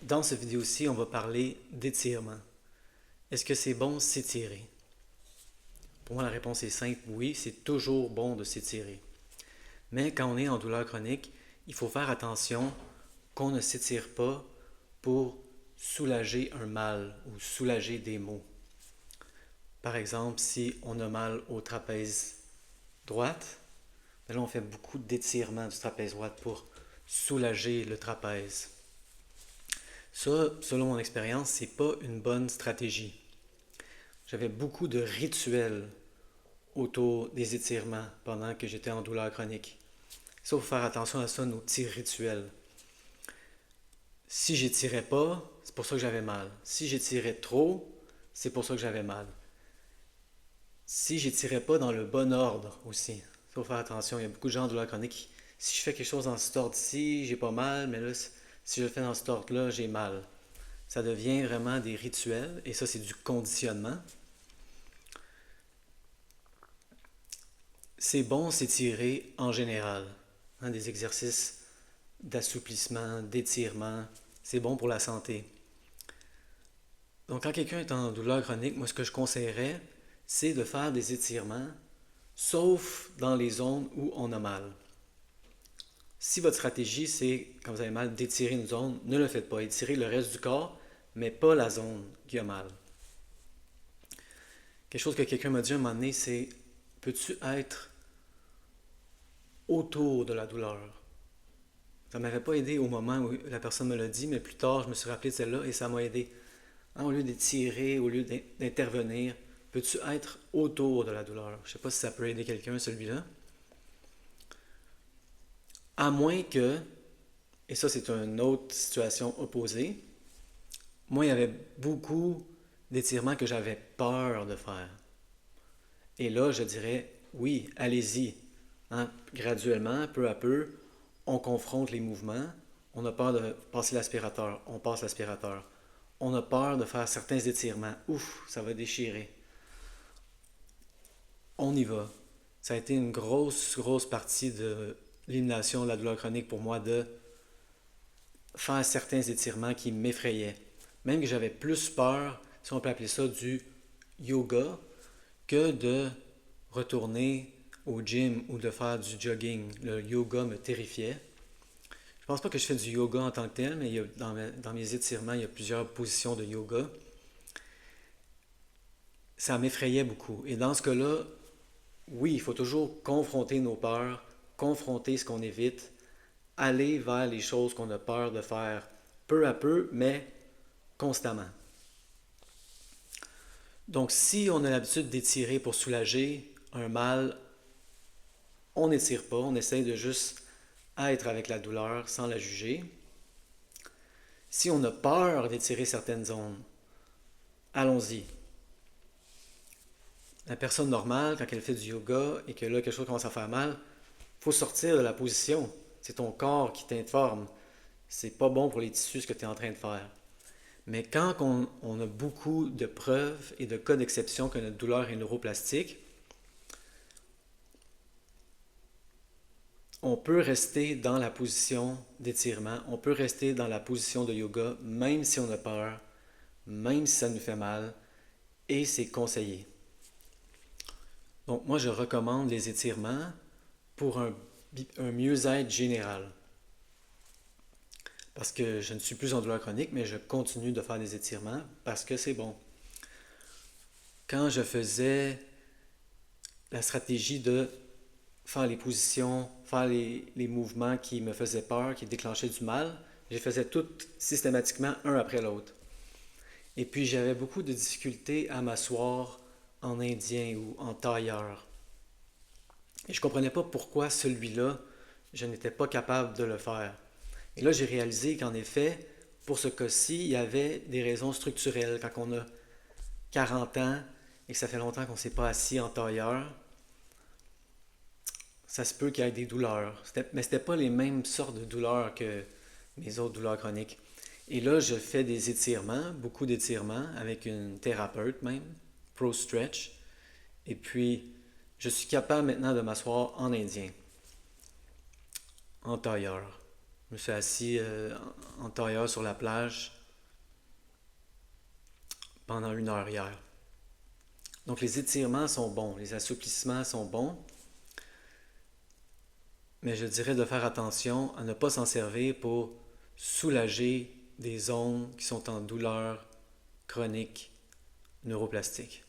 Dans cette vidéo-ci, on va parler d'étirement. Est-ce que c'est bon s'étirer? Pour moi, la réponse est simple, oui, c'est toujours bon de s'étirer. Mais quand on est en douleur chronique, il faut faire attention qu'on ne s'étire pas pour soulager un mal ou soulager des maux. Par exemple, si on a mal au trapèze droite, là on fait beaucoup d'étirements du trapèze droite pour soulager le trapèze. Ça, selon mon expérience, c'est pas une bonne stratégie. J'avais beaucoup de rituels autour des étirements pendant que j'étais en douleur chronique. Ça, il faut faire attention à ça, nos petits rituels. Si j'étirais pas, c'est pour ça que j'avais mal. Si j'étirais trop, c'est pour ça que j'avais mal. Si j'étirais pas dans le bon ordre aussi, il faut faire attention. Il y a beaucoup de gens en douleur chronique. Si je fais quelque chose dans cet ordre-ci, j'ai pas mal, mais là, si je le fais dans cet ordre-là, j'ai mal. Ça devient vraiment des rituels, et ça, c'est du conditionnement. C'est bon s'étirer en général. Des exercices d'assouplissement, d'étirement, c'est bon pour la santé. Donc quand quelqu'un est en douleur chronique, moi ce que je conseillerais, c'est de faire des étirements, sauf dans les zones où on a mal. Si votre stratégie, c'est, quand vous avez mal, d'étirer une zone, ne le faites pas. Étirez le reste du corps, mais pas la zone qui a mal. Quelque chose que quelqu'un m'a dit un moment donné, c'est peux-tu être autour de la douleur? Ça ne m'avait pas aidé au moment où la personne me l'a dit, mais plus tard, je me suis rappelé de celle-là et ça m'a aidé. Au lieu d'étirer, au lieu d'intervenir, peux-tu être autour de la douleur? Je ne sais pas si ça peut aider quelqu'un, celui-là. À moins que, et ça c'est une autre situation opposée, moi il y avait beaucoup d'étirements que j'avais peur de faire. Et là, je dirais, oui, allez-y. Graduellement, peu à peu, on confronte les mouvements. On a peur de passer l'aspirateur, on passe l'aspirateur. On a peur de faire certains étirements. Ouf, ça va déchirer. On y va. Ça a été une grosse, grosse partie de l'élimination de la douleur chronique pour moi de faire certains étirements qui m'effrayaient. Même que j'avais plus peur, si on peut appeler ça, du yoga que de retourner au gym ou de faire du jogging. Le yoga me terrifiait. Je pense pas que je fais du yoga en tant que tel, mais dans mes étirements, il y a plusieurs positions de yoga. Ça m'effrayait beaucoup. Et dans ce cas-là, oui, il faut toujours confronter nos peurs, confronter ce qu'on évite, aller vers les choses qu'on a peur de faire peu à peu, mais constamment. Donc, si on a l'habitude d'étirer pour soulager un mal, on n'étire pas, on essaye de juste être avec la douleur sans la juger. Si on a peur d'étirer certaines zones, allons-y. La personne normale, quand elle fait du yoga et que là, quelque chose commence à faire mal, il faut sortir de la position. C'est ton corps qui t'informe. C'est pas bon pour les tissus ce que tu es en train de faire. Mais quand on a beaucoup de preuves et de cas d'exception que notre douleur est neuroplastique, on peut rester dans la position d'étirement, on peut rester dans la position de yoga, même si on a peur, même si ça nous fait mal, et c'est conseillé. Donc moi, je recommande les étirements pour un mieux-être général. Parce que je ne suis plus en douleur chronique, mais je continue de faire des étirements parce que c'est bon. Quand je faisais la stratégie de faire les positions, faire les mouvements qui me faisaient peur, qui déclenchaient du mal, je les faisais toutes systématiquement un après l'autre. Et puis j'avais beaucoup de difficultés à m'asseoir en indien ou en tailleur. Et je ne comprenais pas pourquoi celui-là, je n'étais pas capable de le faire. Et là, j'ai réalisé qu'en effet, pour ce cas-ci, il y avait des raisons structurelles. Quand on a 40 ans et que ça fait longtemps qu'on ne s'est pas assis en tailleur, ça se peut qu'il y ait des douleurs. Mais ce n'était pas les mêmes sortes de douleurs que mes autres douleurs chroniques. Et là, je fais des étirements, beaucoup d'étirements, avec une thérapeute même, Pro Stretch. Et puis, je suis capable maintenant de m'asseoir en indien, en tailleur. Je me suis assis en tailleur sur la plage pendant 1 heure hier. Donc les étirements sont bons, les assouplissements sont bons, mais je dirais de faire attention à ne pas s'en servir pour soulager des zones qui sont en douleur chronique neuroplastique.